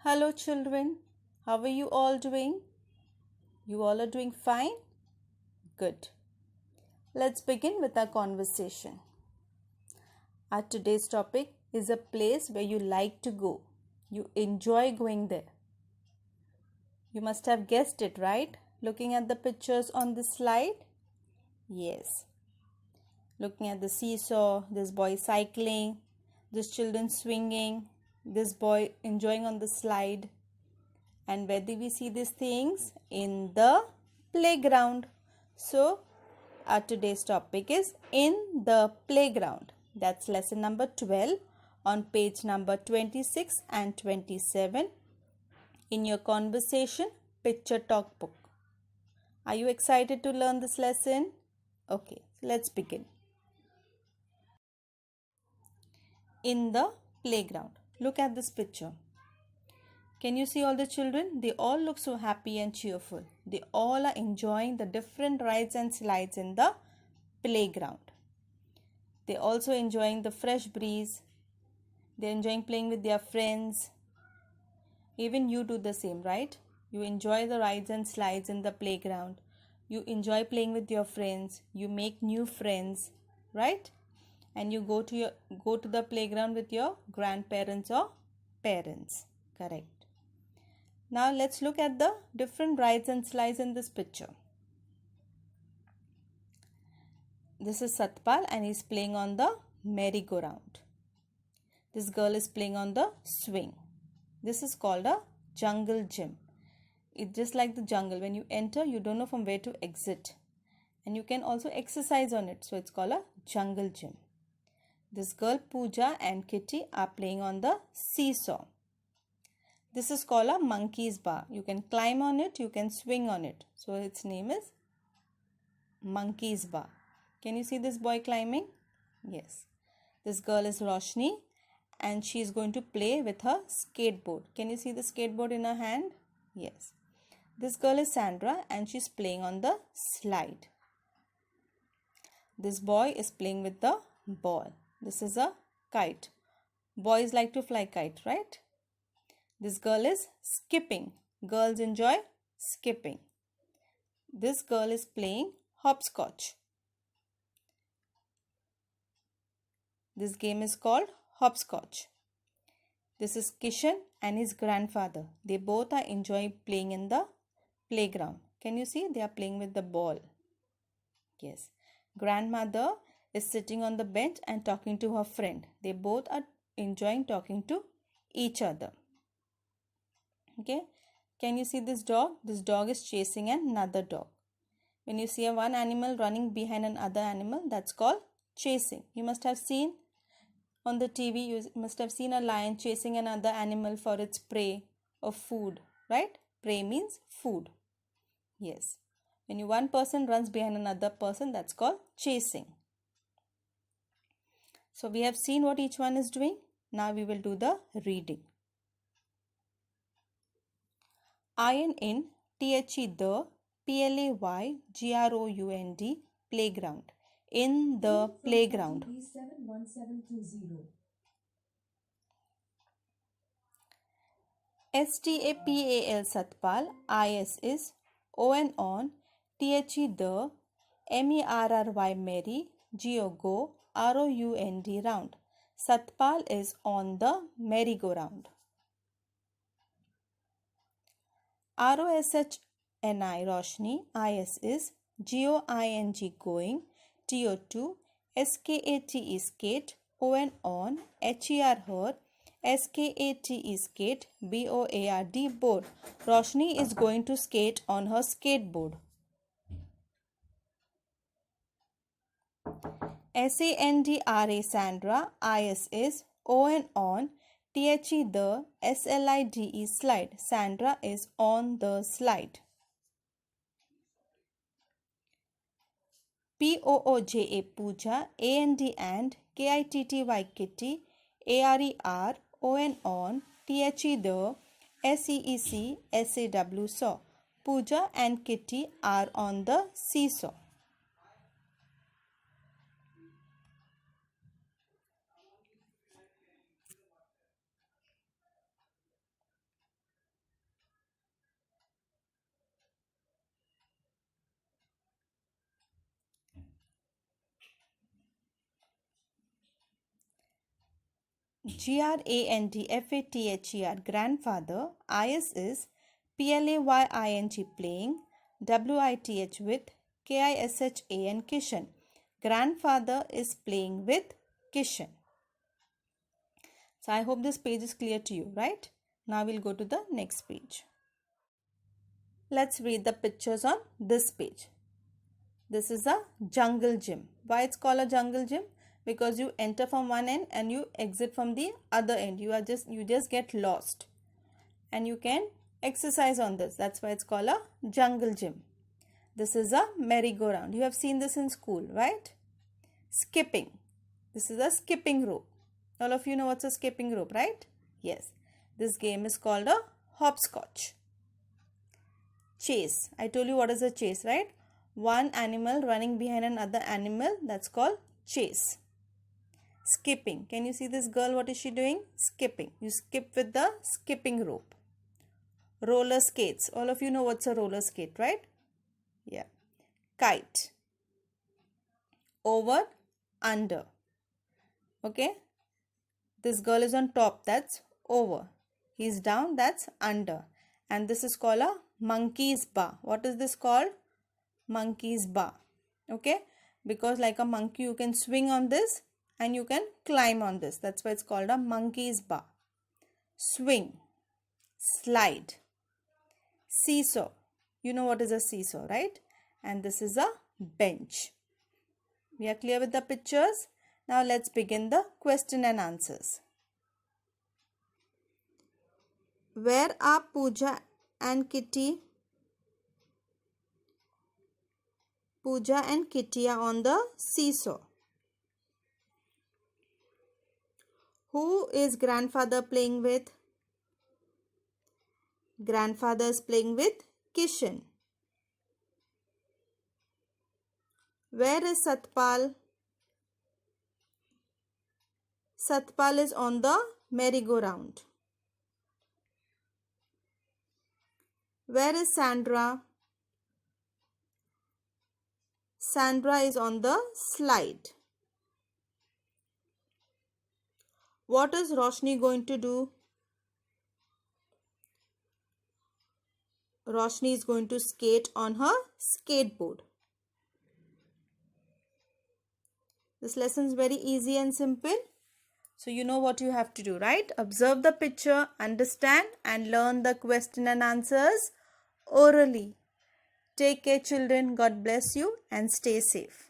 Hello, children. How are you all doing? You all are doing fine? Good. Let's begin with our conversation. Our today's topic is a place where you like to go. You enjoy going there. You must have guessed it, right? Looking at the pictures on the slide? Yes. Looking at the seesaw, this boy cycling, this children swinging, this boy enjoying on the slide. And where do we see these things? In the playground. So, our today's topic is in the playground. That's lesson number 12 on page number 26 and 27 in your conversation picture talk book. Are you excited to learn this lesson? Okay, let's begin. In the playground. Look at this picture. Can you see all the children? They all look so happy and cheerful. They all are enjoying the different rides and slides in the playground. They're also enjoying the fresh breeze. They're enjoying playing with their friends. Even you do the same, right? You enjoy the rides and slides in the playground. You enjoy playing with your friends. You make new friends, right? And you go to the playground with your grandparents or parents. Correct. Now let's look at the different rides and slides in this picture. This is Satpal and he's playing on the merry-go-round. This girl is playing on the swing. This is called a jungle gym. It's just like the jungle. When you enter, you don't know from where to exit. And you can also exercise on it. So it's called a jungle gym. This girl Pooja and Kitty are playing on the seesaw. This is called a monkey's bar. You can climb on it, you can swing on it. So its name is monkey's bar. Can you see this boy climbing? Yes. This girl is Roshni and she is going to play with her skateboard. Can you see the skateboard in her hand? Yes. This girl is Sandra and she's playing on the slide. This boy is playing with the ball. This is a kite. Boys like to fly kite, right? This girl is skipping. Girls enjoy skipping. This girl is playing hopscotch. This game is called hopscotch. This is Kishan and his grandfather. They both are enjoying playing in the playground. Can you see? They are playing with the ball. Yes. Grandmother is sitting on the bench and talking to her friend. They both are enjoying talking to each other. Okay. Can you see this dog? This dog is chasing another dog. When you see one animal running behind another animal, that's called chasing. You must have seen on the TV, you must have seen a lion chasing another animal for its prey or food, right? Prey means food. Yes. When one person runs behind another person, that's called chasing. So we have seen what each one is doing. Now we will do the reading. Iron in THE the PLAYGROUND playground. In the playground. STAPAL Satpal, IS is ON on, THE the, MERRY Mary, GO go, ROUND round. Satpal is on the merry-go-round. ROSHNI Roshni, IS is GOING going, TO2, SKATE skate, ON on, HER her, SKATE skate, BOARD board. Roshni is going to skate on her skateboard. SANDRA Sandra, IS is on, THE the, SLIDE slide. Sandra is on the slide. POOJA Pooja, and KITTY Kitty, ARER on, THE the, SEEC SAW saw. Pooja and Kitty are on the seesaw. grandfather, grandfather. Is is playing, playing. With with kishan, Kishan. Grandfather is playing with Kishan. So I hope this page is clear to you, right? Now we'll go to the next page. Let's read the pictures on this page. This is a jungle gym. Why it's called a jungle gym? Because you enter from one end and you exit from the other end. You just get lost. And you can exercise on this. That's why it's called a jungle gym. This is a merry-go-round. You have seen this in school, right? Skipping. This is a skipping rope. All of you know what's a skipping rope, right? Yes. This game is called a hopscotch. Chase. I told you what is a chase, right? One animal running behind another animal. That's called chase. Skipping. Can you see this girl? What is she doing? Skipping. You skip with the skipping rope. Roller skates. All of you know what's a roller skate, right? Yeah. Kite. Over, under. Okay. This girl is on top. That's over. He's down. That's under. And this is called a monkey's bar. What is this called? Monkey's bar. Okay. Because like a monkey, you can swing on this and you can climb on this. That's why it's called a monkey's bar. Swing. Slide. Seesaw. You know what is a seesaw, right? And this is a bench. We are clear with the pictures? Now let's begin the question and answers. Where are Pooja and Kitty? Pooja and Kitty are on the seesaw. Who is grandfather playing with? Grandfather is playing with Kishan. Where is Satpal? Satpal is on the merry-go-round. Where is Sandra? Sandra is on the slide. What is Roshni going to do? Roshni is going to skate on her skateboard. This lesson is very easy and simple. So you know what you have to do, right? Observe the picture, understand and learn the question and answers orally. Take care, children. God bless you and stay safe.